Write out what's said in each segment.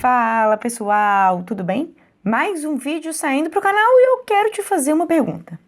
Fala pessoal, tudo bem? Mais um vídeo saindo para o canal e eu quero te fazer uma pergunta.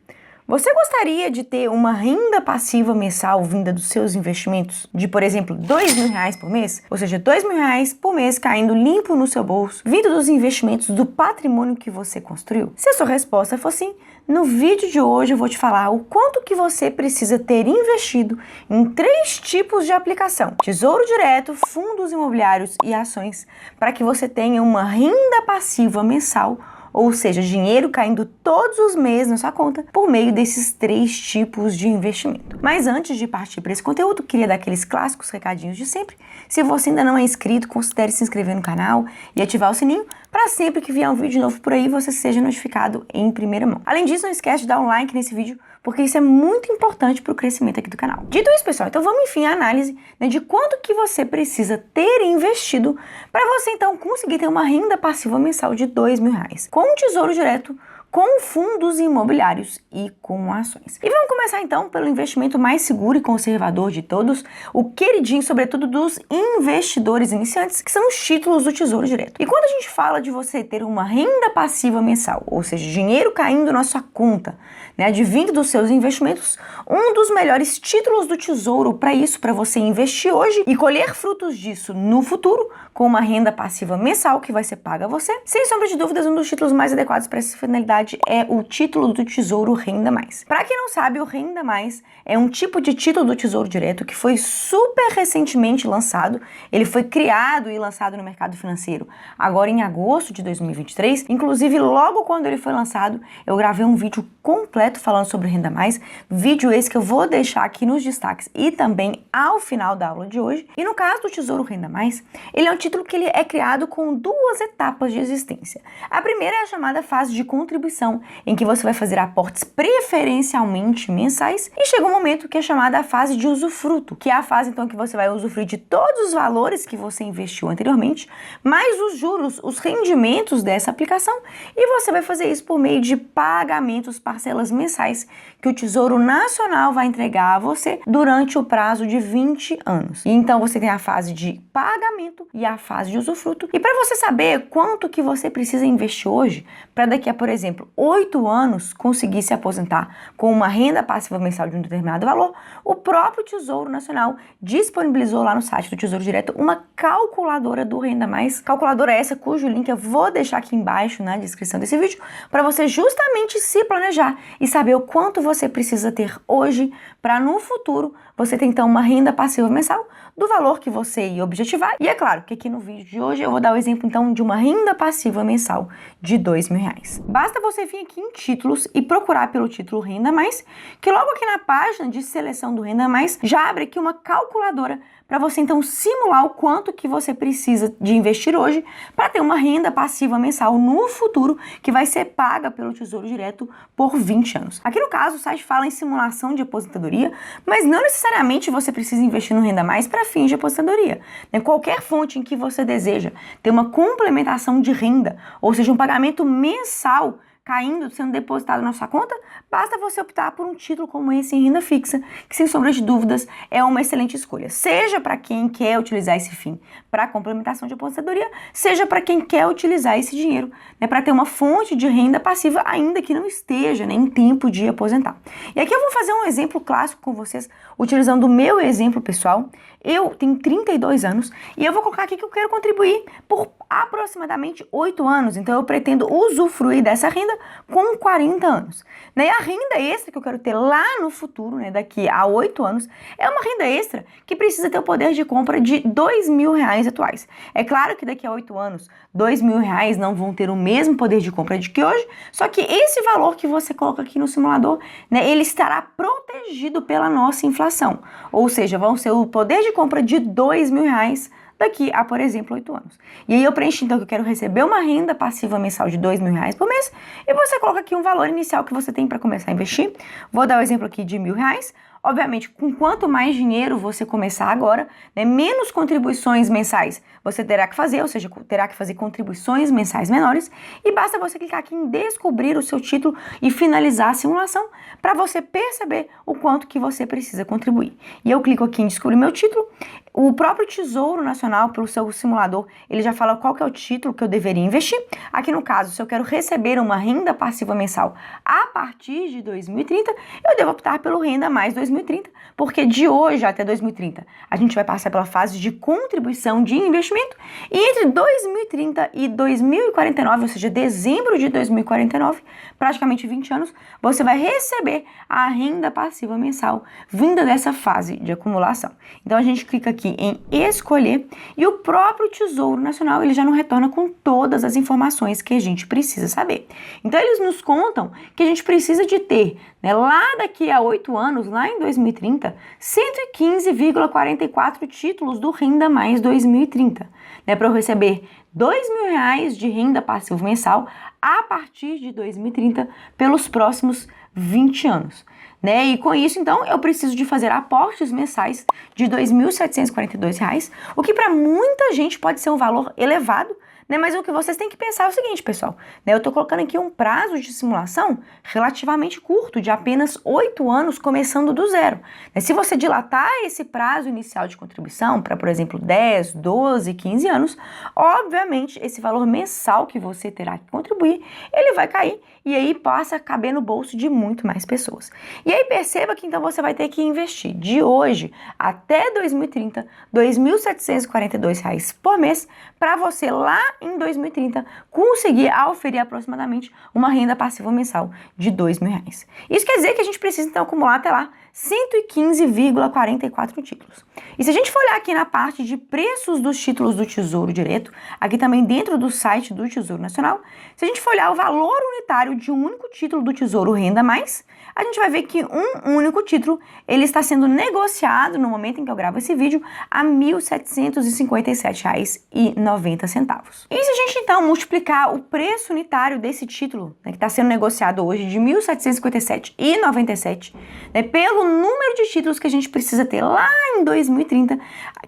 Você gostaria de ter uma renda passiva mensal vinda dos seus investimentos de, por exemplo, R$2.000 por mês? Ou seja, R$2.000 por mês caindo limpo no seu bolso, vindo dos investimentos do patrimônio que você construiu? Se a sua resposta for sim, no vídeo de hoje eu vou te falar o quanto que você precisa ter investido em 3 tipos de aplicação: Tesouro Direto, fundos imobiliários e ações, para que você tenha uma renda passiva mensal, ou seja, dinheiro caindo todos os meses na sua conta por meio desses 3 tipos de investimento. Mas antes de partir para esse conteúdo, queria dar aqueles clássicos recadinhos de sempre. Se você ainda não é inscrito, considere se inscrever no canal e ativar o sininho para sempre que vier um vídeo novo por aí, você seja notificado em primeira mão. Além disso, não esquece de dar um like nesse vídeo, porque isso é muito importante para o crescimento aqui do canal. Dito isso, pessoal, então vamos enfim à análise, de quanto que você precisa ter investido para você então conseguir ter uma renda passiva mensal de R$2.000, com Tesouro Direto, com fundos imobiliários e com ações. E vamos começar então pelo investimento mais seguro e conservador de todos, o queridinho sobretudo dos investidores iniciantes, que são os títulos do Tesouro Direto. E quando a gente fala de você ter uma renda passiva mensal, ou seja, dinheiro caindo na sua conta, advindo dos seus investimentos, um dos melhores títulos do Tesouro para isso, para você investir hoje e colher frutos disso no futuro, com uma renda passiva mensal que vai ser paga a você, sem sombra de dúvidas, um dos títulos mais adequados para essa finalidade é o título do Tesouro Renda Mais. Para quem não sabe, o Renda Mais é um tipo de título do Tesouro Direto que foi super recentemente lançado. Ele foi criado e lançado no mercado financeiro agora em agosto de 2023. Inclusive, logo quando ele foi lançado, eu gravei um vídeo completo falando sobre o Renda Mais, vídeo esse que eu vou deixar aqui nos destaques e também ao final da aula de hoje. E no caso do Tesouro Renda Mais, ele é um título que ele é criado com 2 etapas de existência. A primeira é a chamada fase de contribuição, em que você vai fazer aportes preferencialmente mensais, e chega um momento que é chamada a fase de usufruto, que é a fase então que você vai usufruir de todos os valores que você investiu anteriormente, mais os juros, os rendimentos dessa aplicação, e você vai fazer isso por meio de pagamentos, parcelas mensais, que o Tesouro Nacional vai entregar a você durante o prazo de 20 anos. E então você tem a fase de pagamento e a fase de usufruto. E para você saber quanto que você precisa investir hoje, para daqui a, por exemplo, 8 anos conseguir se aposentar com uma renda passiva mensal de um determinado valor, o próprio Tesouro Nacional disponibilizou lá no site do Tesouro Direto uma calculadora do Renda Mais. Calculadora essa cujo link eu vou deixar aqui embaixo na descrição desse vídeo, para você justamente se planejar e saber o quanto você precisa ter hoje para no futuro você ter então uma renda passiva mensal do valor que você ia objetivar. E é claro que aqui no vídeo de hoje eu vou dar o exemplo então de uma renda passiva mensal de R$2.000. Basta você vir aqui em títulos e procurar pelo título Renda Mais, que logo aqui na página de seleção do Renda Mais já abre aqui uma calculadora para você então simular o quanto que você precisa de investir hoje para ter uma renda passiva mensal no futuro que vai ser paga pelo Tesouro Direto por 20 anos. Aqui no caso o site fala em simulação de aposentadoria, mas não necessariamente você precisa investir no Renda Mais para fins de aposentadoria. Qualquer fonte em que você deseja ter uma complementação de renda, ou seja, um pagamento mensal caindo, sendo depositado na sua conta, basta você optar por um título como esse em renda fixa, que sem sombra de dúvidas é uma excelente escolha, seja para quem quer utilizar esse fim para complementação de aposentadoria, seja para quem quer utilizar esse dinheiro para ter uma fonte de renda passiva ainda que não esteja em tempo de aposentar. E aqui eu vou fazer um exemplo clássico com vocês, utilizando o meu exemplo pessoal. Eu tenho 32 anos e eu vou colocar aqui que eu quero contribuir por aproximadamente 8 anos, então eu pretendo usufruir dessa renda com 40 anos. E a renda extra que eu quero ter lá no futuro, daqui a 8 anos, é uma renda extra que precisa ter o poder de compra de R$2.000 atuais. É claro que daqui a 8 anos, R$2.000 não vão ter o mesmo poder de compra de que hoje, só que esse valor que você coloca aqui no simulador, ele estará protegido pela nossa inflação, ou seja, vão ser o poder de compra de R$2.000 daqui a, por exemplo, 8 anos. E aí eu preencho então que eu quero receber uma renda passiva mensal de R$2.000 por mês, e você coloca aqui um valor inicial que você tem para começar a investir. Vou dar o exemplo aqui de R$1.000. Obviamente, com quanto mais dinheiro você começar agora, menos contribuições mensais você terá que fazer, ou seja, terá que fazer contribuições mensais menores, e basta você clicar aqui em descobrir o seu título e finalizar a simulação para você perceber o quanto que você precisa contribuir. E eu clico aqui em descobrir meu título, O próprio Tesouro Nacional, pelo seu simulador, ele já fala qual que é o título que eu deveria investir. Aqui no caso, se eu quero receber uma renda passiva mensal a partir de 2030, eu devo optar pelo Renda Mais 2030, porque de hoje até 2030 a gente vai passar pela fase de contribuição de investimento, e entre 2030 e 2049, ou seja, dezembro de 2049, praticamente 20 anos, você vai receber a renda passiva mensal vinda dessa fase de acumulação. Então a gente clica aqui em escolher e o próprio Tesouro Nacional ele já não retorna com todas as informações que a gente precisa saber. Então eles nos contam que a gente precisa de ter, né, lá daqui a 8 anos, lá em 2030, 115,44 títulos do Renda Mais 2030, né, para eu receber R$2.000 de renda passiva mensal a partir de 2030 pelos próximos 20 anos. Né? E com isso, então, eu preciso de fazer aportes mensais de R$2.742, o que para muita gente pode ser um valor elevado, né? Mas o que vocês têm que pensar é o seguinte, pessoal, né? Eu estou colocando aqui um prazo de simulação relativamente curto, de apenas 8 anos, começando do zero. Né? Se você dilatar esse prazo inicial de contribuição para, por exemplo, 10, 12, 15 anos, obviamente, esse valor mensal que você terá que contribuir, ele vai cair e aí passa a caber no bolso de muito mais pessoas. E aí perceba que então você vai ter que investir de hoje até 2030, R$2.742 por mês, para você lá em 2030 conseguir auferir aproximadamente uma renda passiva mensal de R$2.000. Isso quer dizer que a gente precisa então acumular até lá 115,44 títulos. E se a gente for olhar aqui na parte de preços dos títulos do Tesouro Direto, aqui também dentro do site do Tesouro Nacional, se a gente for olhar o valor unitário de um único título do Tesouro Renda Mais, a gente vai ver que um único título ele está sendo negociado no momento em que eu gravo esse vídeo a R$1.757,90. E se a gente então multiplicar o preço unitário desse título, né, que está sendo negociado hoje de R$1.757,97, né, pelo número de títulos que a gente precisa ter lá em 2030,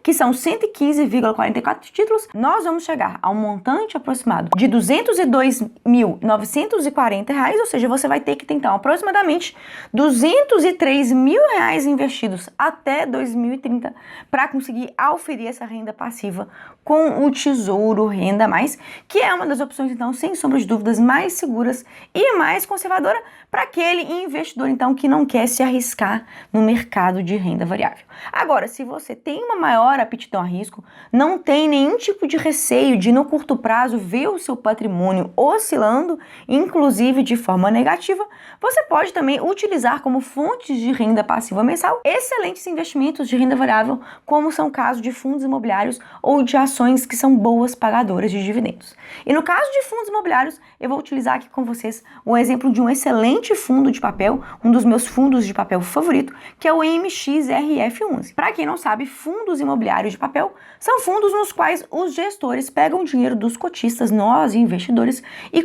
que são 115,44 títulos, nós vamos chegar a um montante aproximado de R$202.940, ou seja, você vai ter que ter então aproximadamente R$203.000 investidos até 2030 para conseguir auferir essa renda passiva com o Tesouro Renda Mais, que é uma das opções, então, sem sombra de dúvidas, mais seguras e mais conservadora para aquele investidor, então, que não quer se arriscar no mercado de renda variável. Agora, se você tem uma maior aptidão a risco, não tem nenhum tipo de receio de, no curto prazo, ver o seu patrimônio oscilando, inclusive de forma negativa, você pode também utilizar como fontes de renda passiva mensal excelentes investimentos de renda variável, como são o caso de fundos imobiliários ou de ações que são boas pagadoras de dividendos. E no caso de fundos imobiliários, eu vou utilizar aqui com vocês um exemplo de um excelente fundo de papel, um dos meus fundos de papel favorito, que é o MXRF11. Para quem não sabe, fundos imobiliários de papel são fundos nos quais os gestores pegam o dinheiro dos cotistas, nós investidores, e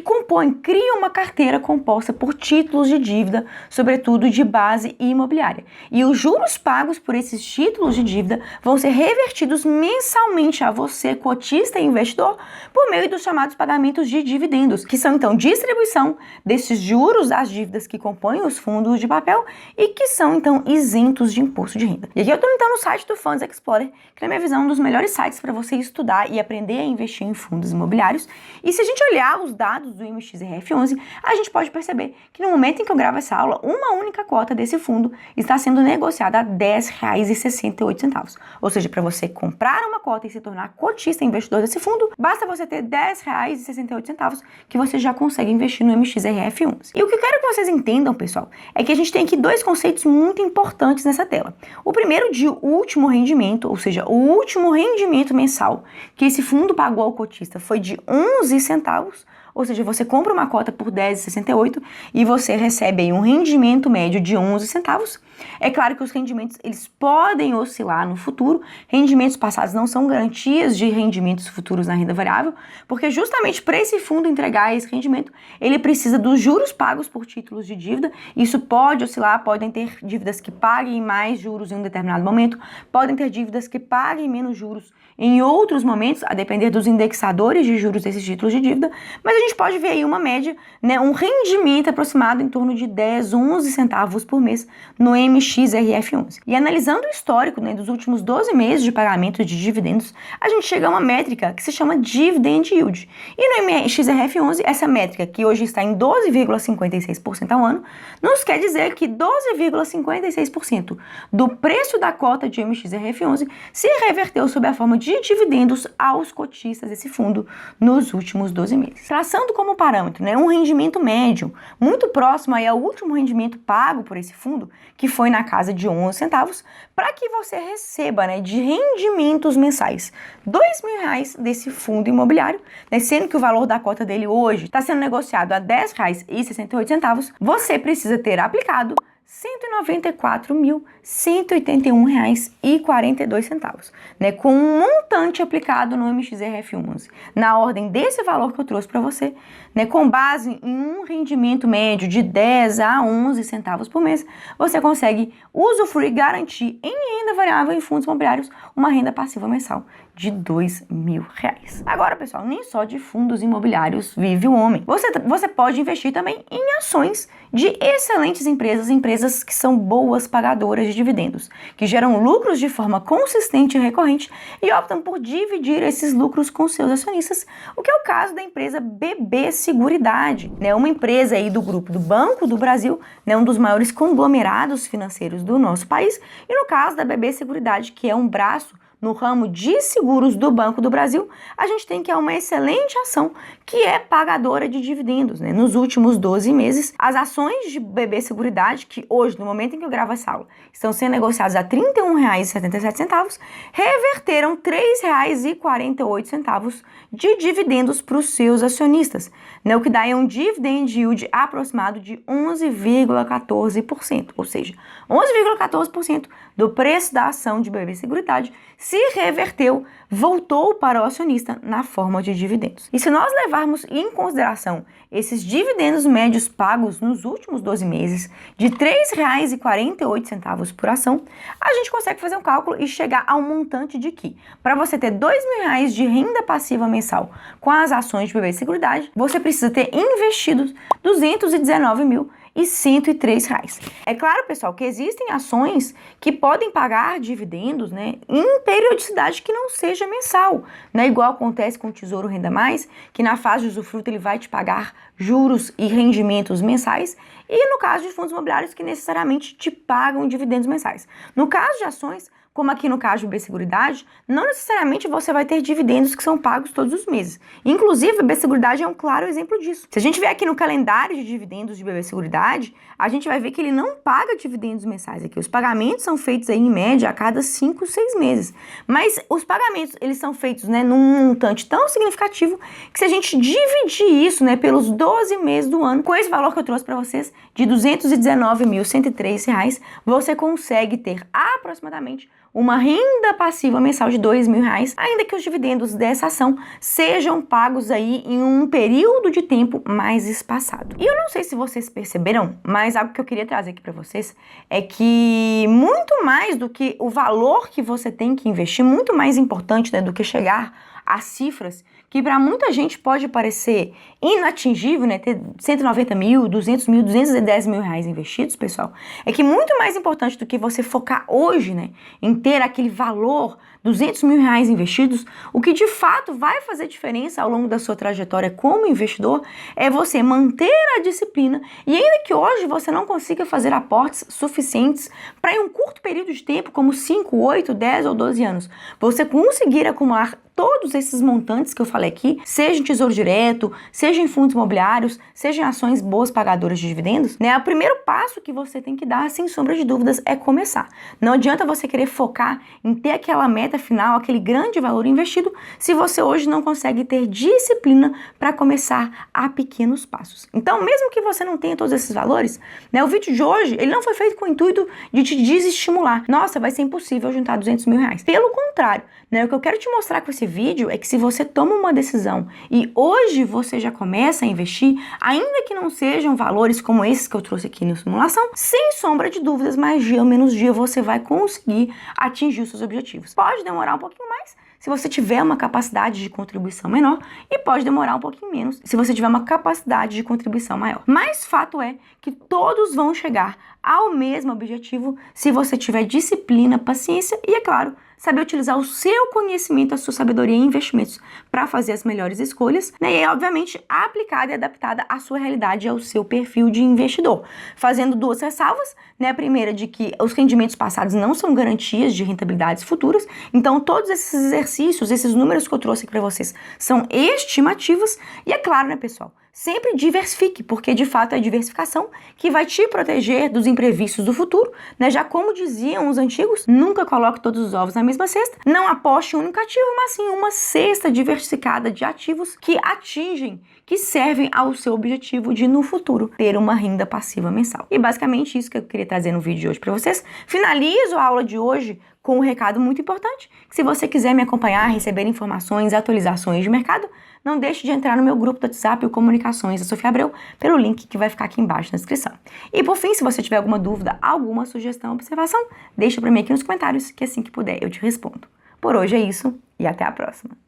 criam uma carteira composta por títulos de dívida, sobretudo de base imobiliária. E os juros pagos por esses títulos de dívida vão ser revertidos mensalmente a você, cotista e investidor, por meio dos chamados pagamentos de dividendos, que são então distribuição desses juros das dívidas que compõem os fundos de papel e que são então isentos de imposto de renda. E aqui eu estou então no site do Funds Explorer, que na minha visão é um dos melhores sites para você estudar e aprender a investir em fundos imobiliários. E se a gente olhar os dados do MXRF11, a gente pode perceber que no momento em que eu gravo essa aula, uma única cota desse fundo está sendo negociada a R$10,68. Ou seja, para você comprar uma cota e se tornar cotista e investidor desse fundo, basta você ter R$10,68 que você já consegue investir no MXRF11. E o que eu quero que vocês entendam, pessoal, é que a gente tem aqui dois conceitos muito importantes nessa tela. O primeiro de último rendimento, ou seja, o último rendimento mensal que esse fundo pagou ao cotista foi de 11 centavos, ou seja, você compra uma cota por R$10,68 e você recebe aí um rendimento médio de 11 centavos. É claro que os rendimentos eles podem oscilar no futuro, rendimentos passados não são garantias de rendimentos futuros na renda variável, porque justamente para esse fundo entregar esse rendimento, ele precisa dos juros pagos por títulos de dívida. Isso pode oscilar, podem ter dívidas que paguem mais juros em um determinado momento, podem ter dívidas que paguem menos juros em outros momentos, a depender dos indexadores de juros desses títulos de dívida, mas a a gente pode ver aí uma média, né, um rendimento aproximado em torno de 10, 11 centavos por mês no MXRF11. E analisando o histórico, né, dos últimos 12 meses de pagamento de dividendos, a gente chega a uma métrica que se chama Dividend Yield. E no MXRF11, essa métrica, que hoje está em 12,56% ao ano, nos quer dizer que 12,56% do preço da cota de MXRF11 se reverteu sob a forma de dividendos aos cotistas desse fundo nos últimos 12 meses. Traçando como parâmetro, né, um rendimento médio, muito próximo aí ao último rendimento pago por esse fundo, que foi na casa de 11 centavos, para que você receba, né, de rendimentos mensais R$2.000 desse fundo imobiliário, né, sendo que o valor da cota dele hoje está sendo negociado a R$10,68, você precisa ter aplicado R$194.181,42, né, com um montante aplicado no MXRF11, na ordem desse valor que eu trouxe para você, né, com base em um rendimento médio de 10 a 11 centavos por mês, você consegue usufruir e garantir em renda variável em fundos imobiliários uma renda passiva mensal de R$2.000. Agora, pessoal, nem só de fundos imobiliários vive o homem. Você pode investir também em ações de excelentes empresas que são boas pagadoras de dividendos, que geram lucros de forma consistente e recorrente e optam por dividir esses lucros com seus acionistas, o que é o caso da empresa BB Seguridade, né, uma empresa aí do grupo do Banco do Brasil, né, um dos maiores conglomerados financeiros do nosso país, e no caso da BB Seguridade, que é um braço no ramo de seguros do Banco do Brasil, a gente tem que é uma excelente ação que é pagadora de dividendos, né? Nos últimos 12 meses, as ações de BB Seguridade, que hoje, no momento em que eu gravo essa aula, estão sendo negociadas a R$31,77, reverteram R$3,48 de dividendos para os seus acionistas, né? O que dá um dividend yield aproximado de 11,14%, ou seja, 11,14% do preço da ação de BB Seguridade se reverteu, voltou para o acionista na forma de dividendos. E se nós levarmos em consideração esses dividendos médios pagos nos últimos 12 meses de R$3,48 por ação, a gente consegue fazer um cálculo e chegar a um montante de que, para você ter R$2.000 de renda passiva mensal com as ações de BB Seguridade, você precisa ter investido R$219.103. É claro, pessoal, que existem ações que podem pagar dividendos, né, em periodicidade que não seja mensal, né, igual acontece com o Tesouro Renda Mais, que na fase de usufruto ele vai te pagar juros e rendimentos mensais, e no caso de fundos imobiliários que necessariamente te pagam dividendos mensais. No caso de ações, como aqui no caso do BB Seguridade, não necessariamente você vai ter dividendos que são pagos todos os meses. Inclusive, a BB Seguridade é um claro exemplo disso. Se a gente vier aqui no calendário de dividendos de BB Seguridade, a gente vai ver que ele não paga dividendos mensais aqui. Os pagamentos são feitos aí, em média, a cada 5, 6 meses. Mas os pagamentos, eles são feitos, né, num montante tão significativo que se a gente dividir isso, né, pelos 12 meses do ano, com esse valor que eu trouxe para vocês, de R$219.103, você consegue ter aproximadamente uma renda passiva mensal de R$2.000, ainda que os dividendos dessa ação sejam pagos aí em um período de tempo mais espaçado. E eu não sei se vocês perceberam, mas algo que eu queria trazer aqui para vocês é que muito mais do que o valor que você tem que investir, muito mais importante, né, do que chegar a cifras que para muita gente pode parecer inatingível, né, ter 190 mil, 200 mil, 210 mil reais investidos, pessoal, é que muito mais importante do que você focar hoje, né, em ter aquele valor, 200 mil reais investidos, o que de fato vai fazer diferença ao longo da sua trajetória como investidor é você manter a disciplina e ainda que hoje você não consiga fazer aportes suficientes para em um curto período de tempo, como 5, 8, 10 ou 12 anos, você conseguir acumular todos esses montantes que eu falei aqui, seja em tesouro direto, seja em fundos imobiliários, seja em ações boas pagadoras de dividendos, né? O primeiro passo que você tem que dar, sem sombra de dúvidas, é começar. Não adianta você querer focar em ter aquela meta final, aquele grande valor investido, se você hoje não consegue ter disciplina para começar a pequenos passos. Então, mesmo que você não tenha todos esses valores, né, o vídeo de hoje, ele não foi feito com o intuito de te desestimular. Nossa, vai ser impossível juntar 200 mil reais. Pelo contrário, né, o que eu quero te mostrar com esse vídeo é que se você toma uma decisão e hoje você já começa a investir, ainda que não sejam valores como esses que eu trouxe aqui na simulação, sem sombra de dúvidas, mais dia ou menos dia você vai conseguir atingir os seus objetivos. Pode demorar um pouquinho mais, se você tiver uma capacidade de contribuição menor e pode demorar um pouquinho menos se você tiver uma capacidade de contribuição maior. Mas fato é que todos vão chegar ao mesmo objetivo se você tiver disciplina, paciência e, é claro, saber utilizar o seu conhecimento, a sua sabedoria em investimentos para fazer as melhores escolhas, né? E, obviamente, aplicada e adaptada à sua realidade e ao seu perfil de investidor. Fazendo duas ressalvas, né? A primeira de que os rendimentos passados não são garantias de rentabilidades futuras, então todos esses exercícios, esses números que eu trouxe aqui para vocês são estimativas e, é claro, né, pessoal? Sempre diversifique, porque de fato é a diversificação que vai te proteger dos imprevistos do futuro, né? Já como diziam os antigos, nunca coloque todos os ovos na mesma cesta, não aposte em um único ativo, mas sim uma cesta diversificada de ativos que atingem, que servem ao seu objetivo de, no futuro, ter uma renda passiva mensal. E basicamente isso que eu queria trazer no vídeo de hoje para vocês. Finalizo a aula de hoje com um recado muito importante. Se você quiser me acompanhar, receber informações, atualizações de mercado, não deixe de entrar no meu grupo do WhatsApp, o Comunicações da Sofia Abreu, pelo link que vai ficar aqui embaixo na descrição. E por fim, se você tiver alguma dúvida, alguma sugestão, observação, deixa para mim aqui nos comentários, que assim que puder eu te respondo. Por hoje é isso e até a próxima.